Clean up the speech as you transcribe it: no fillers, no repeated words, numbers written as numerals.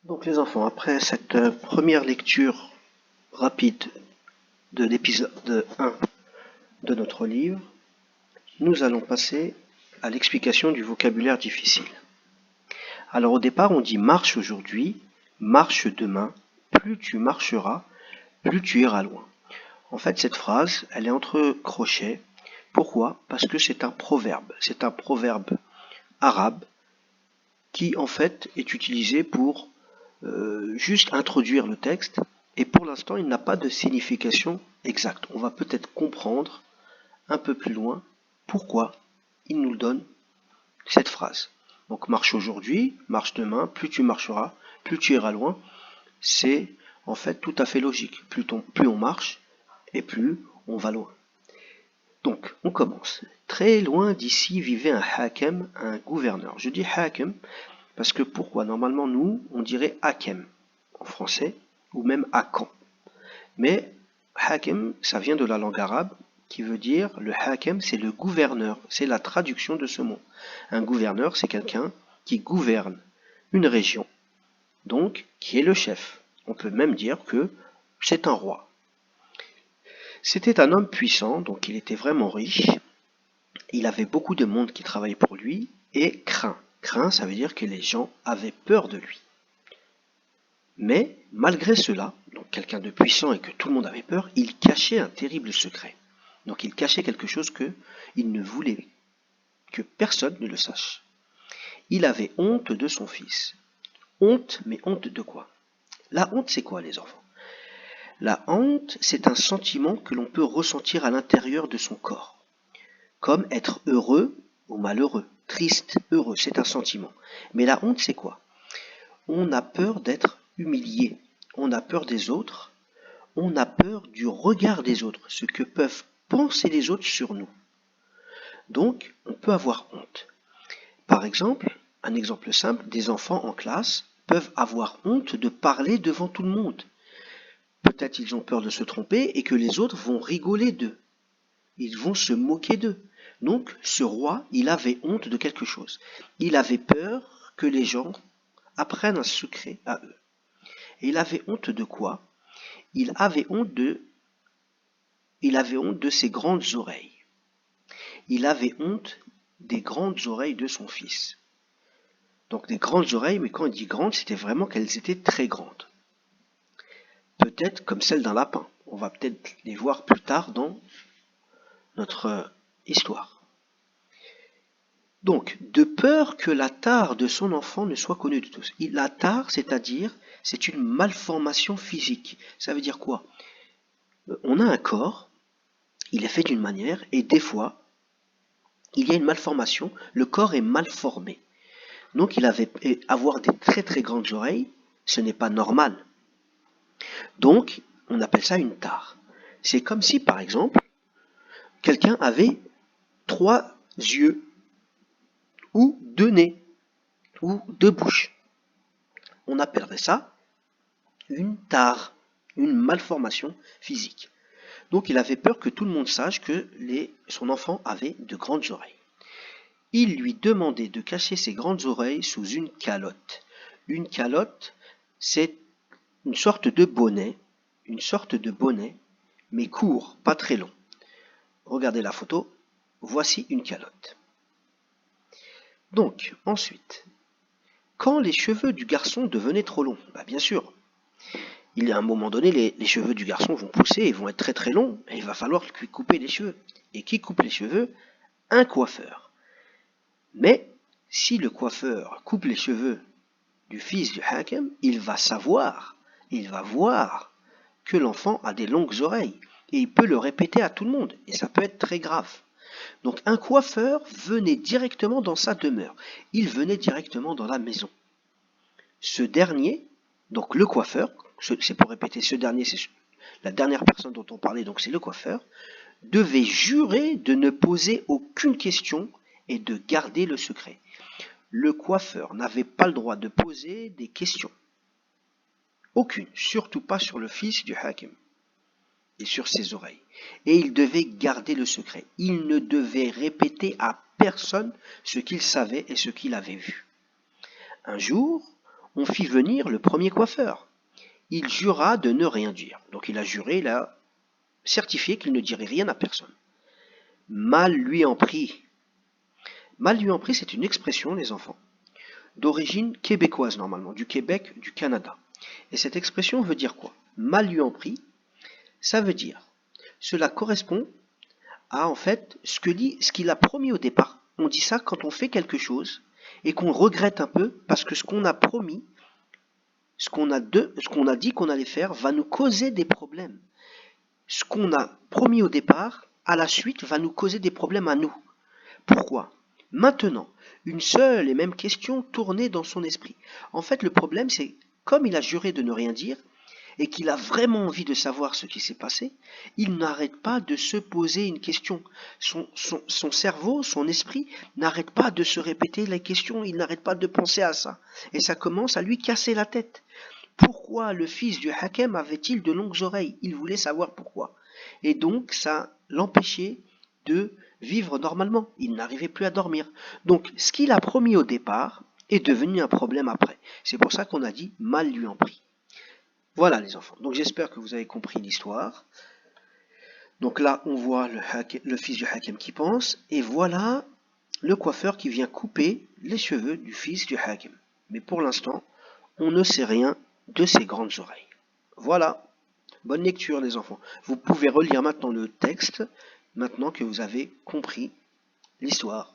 Donc les enfants, après cette première lecture rapide de l'épisode 1 de notre livre, nous allons passer à l'explication du vocabulaire difficile. Alors au départ, on dit marche aujourd'hui, marche demain, plus tu marcheras, plus tu iras loin. En fait, cette phrase, elle est entre crochets. Pourquoi? Parce que c'est un proverbe. C'est un proverbe arabe qui en fait est utilisé pour juste introduire le texte, et pour l'instant il n'a pas de signification exacte. On va peut-être comprendre un peu plus loin pourquoi il nous donne cette phrase. Donc marche aujourd'hui, marche demain, plus tu marcheras, plus tu iras loin. C'est en fait tout à fait logique. Plus on marche et plus on va loin. Donc on commence. Très loin d'ici vivait un hakem, un gouverneur. Je dis hakem parce que pourquoi? Normalement nous on dirait hakem en français, ou même Hakan. Mais Hakem, ça vient de la langue arabe, qui veut dire, le Hakem, c'est le gouverneur, c'est la traduction de ce mot. Un gouverneur, c'est quelqu'un qui gouverne une région, donc qui est le chef. On peut même dire que c'est un roi. C'était un homme puissant, donc il était vraiment riche, il avait beaucoup de monde qui travaillait pour lui, et craint. Craint, ça veut dire que les gens avaient peur de lui. Mais malgré cela, donc quelqu'un de puissant et que tout le monde avait peur, il cachait un terrible secret. Donc il cachait quelque chose que il ne voulait que personne ne le sache. Il avait honte de son fils. Honte, mais honte de quoi? La honte, c'est quoi, les enfants? La honte, c'est un sentiment que l'on peut ressentir à l'intérieur de son corps. Comme être heureux ou malheureux, triste, heureux, c'est un sentiment. Mais la honte, c'est quoi? On a peur d'être humilié, on a peur des autres, on a peur du regard des autres, ce que peuvent penser les autres sur nous. Donc, on peut avoir honte. Par exemple, un exemple simple, des enfants en classe peuvent avoir honte de parler devant tout le monde. Peut-être ils ont peur de se tromper et que les autres vont rigoler d'eux. Ils vont se moquer d'eux. Donc, ce roi, il avait honte de quelque chose. Il avait peur que les gens apprennent un secret à eux. Et il avait honte de quoi? Il avait honte de ses grandes oreilles. Il avait honte des grandes oreilles de son fils. Donc des grandes oreilles, mais quand il dit grandes, c'était vraiment qu'elles étaient très grandes. Peut-être comme celles d'un lapin. On va peut-être les voir plus tard dans notre histoire. Donc, de peur que la tare de son enfant ne soit connue de tous. La tare, c'est-à-dire, c'est une malformation physique. Ça veut dire quoi? On a un corps, il est fait d'une manière, et des fois, il y a une malformation, le corps est mal formé. Donc avoir des très très grandes oreilles, ce n'est pas normal. Donc, on appelle ça une tare. C'est comme si, par exemple, quelqu'un avait 3 yeux, ou 2 nez, ou 2 bouches. On appellerait ça une tare, une malformation physique. Donc il avait peur que tout le monde sache que son enfant avait de grandes oreilles. Il lui demandait de cacher ses grandes oreilles sous une calotte. Une calotte, c'est une sorte de bonnet, mais court, pas très long. Regardez la photo, voici une calotte. Donc, ensuite, quand les cheveux du garçon devenaient trop longs, bien sûr, il y a un moment donné, les cheveux du garçon vont pousser et vont être très très longs, et il va falloir lui couper les cheveux. Et qui coupe les cheveux? Un coiffeur. Mais, si le coiffeur coupe les cheveux du fils du Hakem, il va voir que l'enfant a des longues oreilles, et il peut le répéter à tout le monde, et ça peut être très grave. Donc un coiffeur venait directement dans sa demeure, il venait directement dans la maison. Ce dernier, donc le coiffeur, c'est pour répéter, ce dernier, c'est la dernière personne dont on parlait, donc c'est le coiffeur, devait jurer de ne poser aucune question et de garder le secret. Le coiffeur n'avait pas le droit de poser des questions. Aucune, surtout pas sur le fils du Hakim et sur ses oreilles. Et il devait garder le secret. Il ne devait répéter à personne ce qu'il savait et ce qu'il avait vu. Un jour, on fit venir le premier coiffeur. Il jura de ne rien dire. Donc il a juré, il a certifié qu'il ne dirait rien à personne. Mal lui en prit. Mal lui en prit, c'est une expression, les enfants, d'origine québécoise normalement, du Québec, du Canada. Et cette expression veut dire quoi? Mal lui en prit, ça veut dire, cela correspond à en fait ce qu'il a promis au départ. On dit ça quand on fait quelque chose et qu'on regrette un peu parce que ce qu'on a promis, ce qu'on a dit qu'on allait faire va nous causer des problèmes. Ce qu'on a promis au départ, à la suite, va nous causer des problèmes à nous. Pourquoi? Maintenant, une seule et même question tournait dans son esprit. En fait, le problème, c'est comme il a juré de ne rien dire et qu'il a vraiment envie de savoir ce qui s'est passé, il n'arrête pas de se poser une question. Son cerveau, son esprit n'arrête pas de se répéter les questions, il n'arrête pas de penser à ça. Et ça commence à lui casser la tête. Pourquoi le fils du Hakem avait-il de longues oreilles? Il voulait savoir pourquoi. Et donc, ça l'empêchait de vivre normalement. Il n'arrivait plus à dormir. Donc, ce qu'il a promis au départ est devenu un problème après. C'est pour ça qu'on a dit mal lui en prit. Voilà les enfants. Donc, j'espère que vous avez compris l'histoire. Donc là, on voit le fils du Hakem qui pense. Et voilà le coiffeur qui vient couper les cheveux du fils du Hakem. Mais pour l'instant, on ne sait rien de ses grandes oreilles. Voilà. Bonne lecture les enfants. Vous pouvez relire maintenant le texte, maintenant que vous avez compris l'histoire.